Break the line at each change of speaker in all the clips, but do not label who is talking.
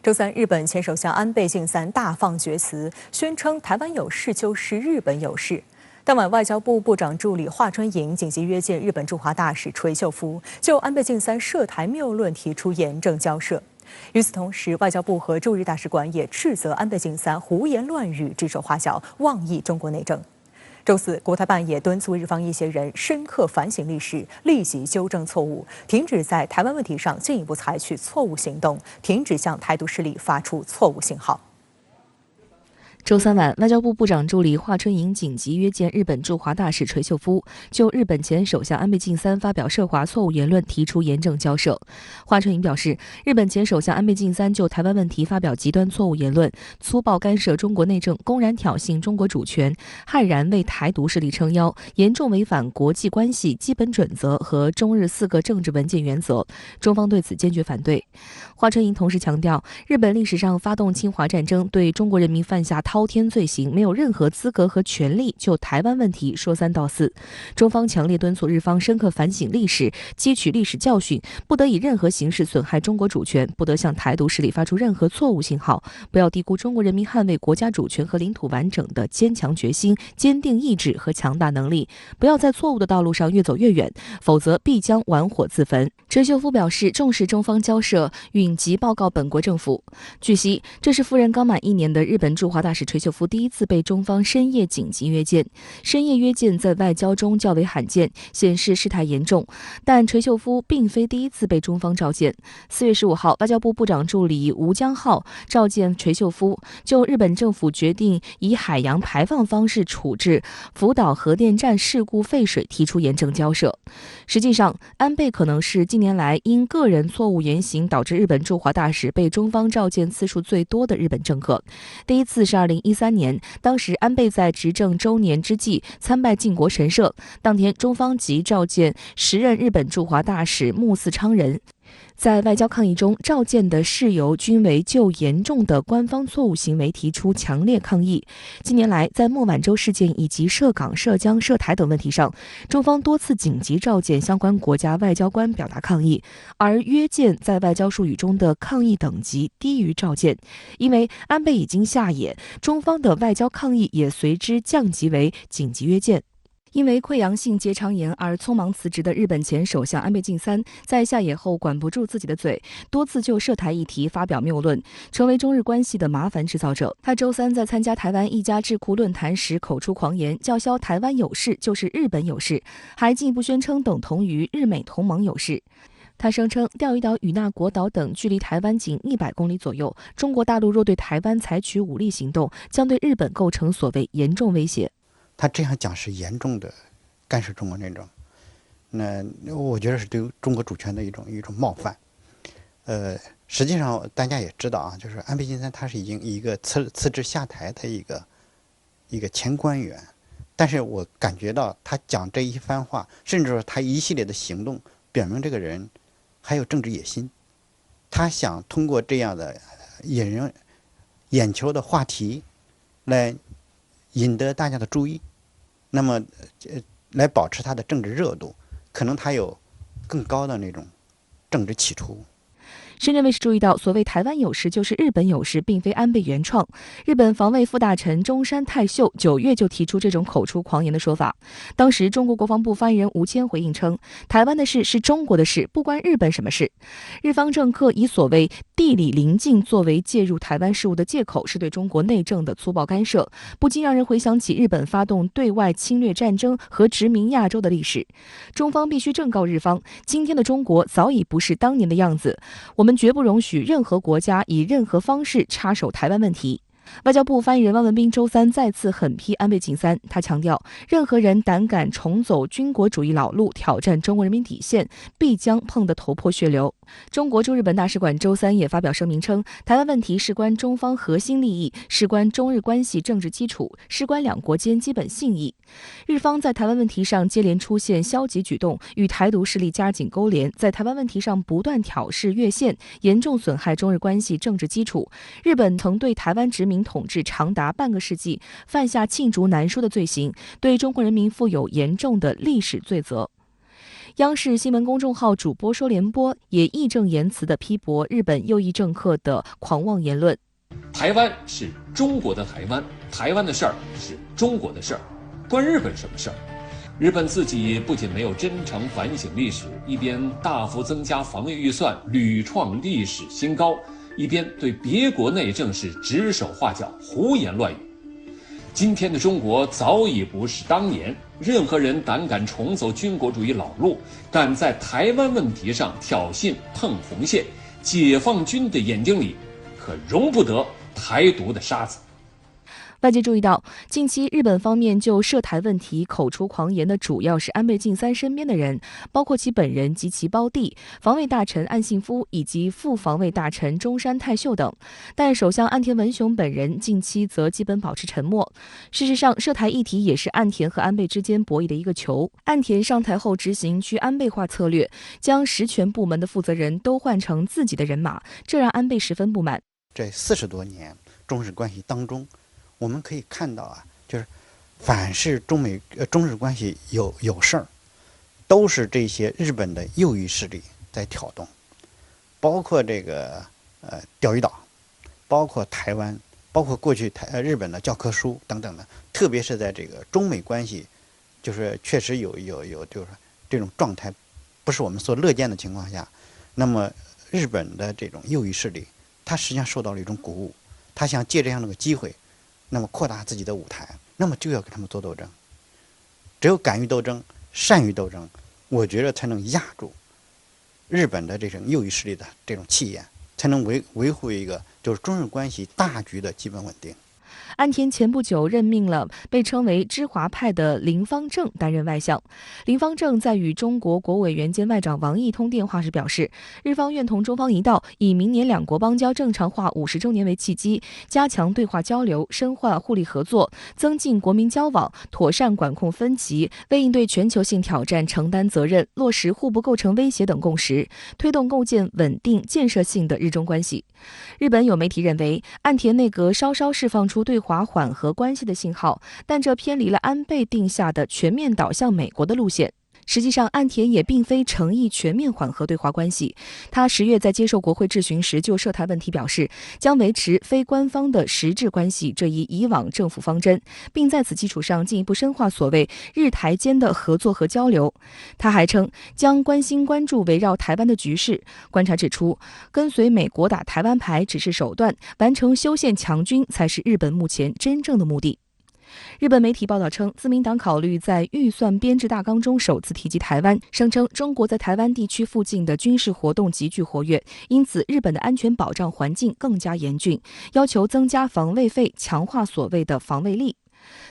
周三，日本前首相安倍晋三大放厥词，宣称台湾有事就是日本有事。当晚，外交部部长助理华春莹紧急约见日本驻华大使垂秀夫，就安倍晋三涉台谬论提出严正交涉。与此同时，外交部和驻日大使馆也斥责安倍晋三胡言乱语、指手画脚、妄议中国内政。周四，国台办也敦促日方一些人深刻反省历史，立即纠正错误，停止在台湾问题上进一步采取错误行动，停止向台独势力发出错误信号。
周三晚，外交部部长助理华春莹紧急约见日本驻华大使垂秀夫，就日本前首相安倍晋三发表涉华错误言论提出严正交涉。华春莹表示，日本前首相安倍晋三就台湾问题发表极端错误言论，粗暴干涉中国内政，公然挑衅中国主权，悍然为台独势力撑腰，严重违反国际关系基本准则和中日4个政治文件原则，中方对此坚决反对。华春莹同时强调，日本历史上发动侵华战争，对中国人民犯下滔天罪行，没有任何资格和权利就台湾问题说三道四。中方强烈敦促日方深刻反省历史，汲取历史教训，不得以任何形式损害中国主权，不得向台独势力发出任何错误信号，不要低估中国人民捍卫国家主权和领土完整的坚强决心、坚定意志和强大能力，不要在错误的道路上越走越远，否则必将玩火自焚。垂秀夫表示重视中方交涉，允即报告本国政府。据悉，这是夫人刚满1年的日本驻华大使垂秀夫第一次被中方深夜紧急约见。深夜约见在外交中较为罕见，显示事态严重。但垂秀夫并非第一次被中方召见。4月15号，外交部部长助理吴江浩召见垂秀夫，就日本政府决定以海洋排放方式处置福岛核电站事故废水提出严正交涉。实际上，安倍可能是近年来因个人错误言行导致日本驻华大使被中方召见次数最多的日本政客。第一次是2013年，当时安倍在执政周年之际参拜靖国神社，当天中方即召见时任日本驻华大使木寺昌人。在外交抗议中，召见的事由均为就严重的官方错误行为提出强烈抗议。近年来，在孟晚舟事件以及涉港、涉疆、涉台等问题上，中方多次紧急召见相关国家外交官表达抗议，而约见在外交术语中的抗议等级低于召见。因为安倍已经下野，中方的外交抗议也随之降级为紧急约见。因为溃疡性结肠炎而匆忙辞职的日本前首相安倍晋三，在下野后管不住自己的嘴，多次就涉台议题发表谬论，成为中日关系的麻烦制造者。他周三在参加台湾一家智库论坛时口出狂言，叫嚣台湾有事就是日本有事，还进一步宣称等同于日美同盟有事。他声称，钓鱼岛与那国岛等距离台湾仅100公里左右，中国大陆若对台湾采取武力行动，将对日本构成所谓严重威胁。
他这样讲是严重的干涉中国内政，那我觉得是对中国主权的一种冒犯。实际上大家也知道啊，就是安倍晋三他是已经一个辞职下台的一个前官员，但是我感觉到他讲这一番话，甚至说他一系列的行动，表明这个人还有政治野心，他想通过这样的引人眼球的话题来引得大家的注意，那么来保持他的政治热度，可能他有更高的那种政治企图。
深圳卫视注意到，所谓台湾有事就是日本有事，并非安倍原创。日本防卫副大臣中山泰秀9月就提出这种口出狂言的说法。当时中国国防部发言人吴谦回应称，台湾的事是中国的事，不关日本什么事。日方政客以所谓地理邻近作为介入台湾事务的借口，是对中国内政的粗暴干涉，不禁让人回想起日本发动对外侵略战争和殖民亚洲的历史。中方必须正告日方，今天的中国早已不是当年的样子，我们绝不容许任何国家以任何方式插手台湾问题。外交部发言人汪文斌周三再次狠批安倍晋三，他强调，任何人胆敢重走军国主义老路，挑战中国人民底线，必将碰得头破血流。中国驻日本大使馆周三也发表声明称，台湾问题事关中方核心利益，事关中日关系政治基础，事关两国间基本信义。日方在台湾问题上接连出现消极举动，与台独势力加紧勾连，在台湾问题上不断挑事越线，严重损害中日关系政治基础。日本曾对台湾殖民统治长达半个世纪，犯下罄竹难书的罪行，对中国人民负有严重的历史罪责。央视新闻公众号主播说联播也义正言辞地批驳日本右翼政客的狂妄言论。
台湾是中国的台湾，台湾的事儿是中国的事儿，关日本什么事儿？日本自己不仅没有真诚反省历史，一边大幅增加防卫预算，屡创历史新高，一边对别国内政是指手画脚、胡言乱语。今天的中国早已不是当年，任何人胆敢重走军国主义老路，敢在台湾问题上挑衅碰红线，解放军的眼睛里可容不得台独的沙子。
外界注意到，近期日本方面就涉台问题口出狂言的主要是安倍晋三身边的人，包括其本人及其胞弟、防卫大臣岸信夫以及副防卫大臣中山泰秀等。但首相岸田文雄本人近期则基本保持沉默。事实上，涉台议题也是岸田和安倍之间博弈的一个球。岸田上台后执行去安倍化策略，将实权部门的负责人都换成自己的人马，这让安倍十分不满。
这40多年中日关系当中，我们可以看到啊，就是凡是中日关系有事儿，都是这些日本的右翼势力在挑动，包括这个钓鱼岛，包括台湾，包括过去日本的教科书等等的，特别是在这个中美关系，就是确实有就是这种状态不是我们所乐见的情况下，那么日本的这种右翼势力，它实际上受到了一种鼓舞，他想借这样的个机会，那么扩大自己的舞台，那么就要跟他们做斗争。只有敢于斗争、善于斗争，我觉得才能压住日本的这种右翼势力的这种气焰，才能维护一个就是中日关系大局的基本稳定。
岸田前不久任命了被称为知华派的林芳正担任外相。林芳正在与中国国务委员兼外长王毅通电话时表示，日方愿同中方一道，以明年两国邦交正常化50周年为契机，加强对话交流，深化互利合作，增进国民交往，妥善管控分歧，为应对全球性挑战承担责任，落实互不构成威胁等共识，推动构建稳定建设性的日中关系。日本有媒体认为，岸田内阁稍稍释放出对华缓和关系的信号，但这偏离了安倍定下的全面导向美国的路线。实际上，岸田也并非诚意全面缓和对华关系。他10月在接受国会质询时就涉台问题表示，将维持非官方的实质关系这一以往政府方针，并在此基础上进一步深化所谓日台间的合作和交流。他还称，将关心关注围绕台湾的局势。观察指出，跟随美国打台湾牌只是手段，完成修宪强军才是日本目前真正的目的。日本媒体报道称，自民党考虑在预算编制大纲中首次提及台湾，声称中国在台湾地区附近的军事活动急剧活跃，因此日本的安全保障环境更加严峻，要求增加防卫费，强化所谓的防卫力。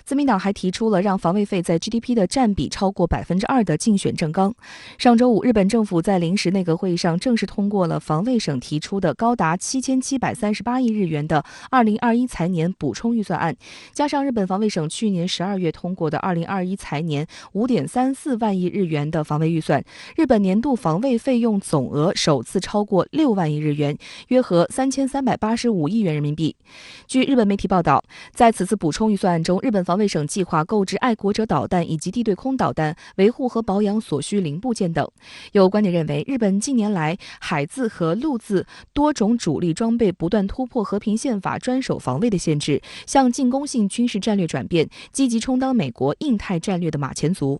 自民党还提出了让防卫费在 GDP 的占比超过2%的竞选政纲。上周五，日本政府在临时内阁会议上正式通过了防卫省提出的高达7738亿日元的2021财年补充预算案，加上日本防卫省去年12月通过的2021财年5.34万亿日元的防卫预算，日本年度防卫费用总额首次超过6万亿日元，约合3385亿元人民币。据日本媒体报道，在此次补充预算案中，日本防卫省计划购置爱国者导弹以及地对空导弹，维护和保养所需零部件等。有观点认为，日本近年来海自和陆自多种主力装备不断突破和平宪法专守防卫的限制，向进攻性军事战略转变，积极充当美国印太战略的马前卒。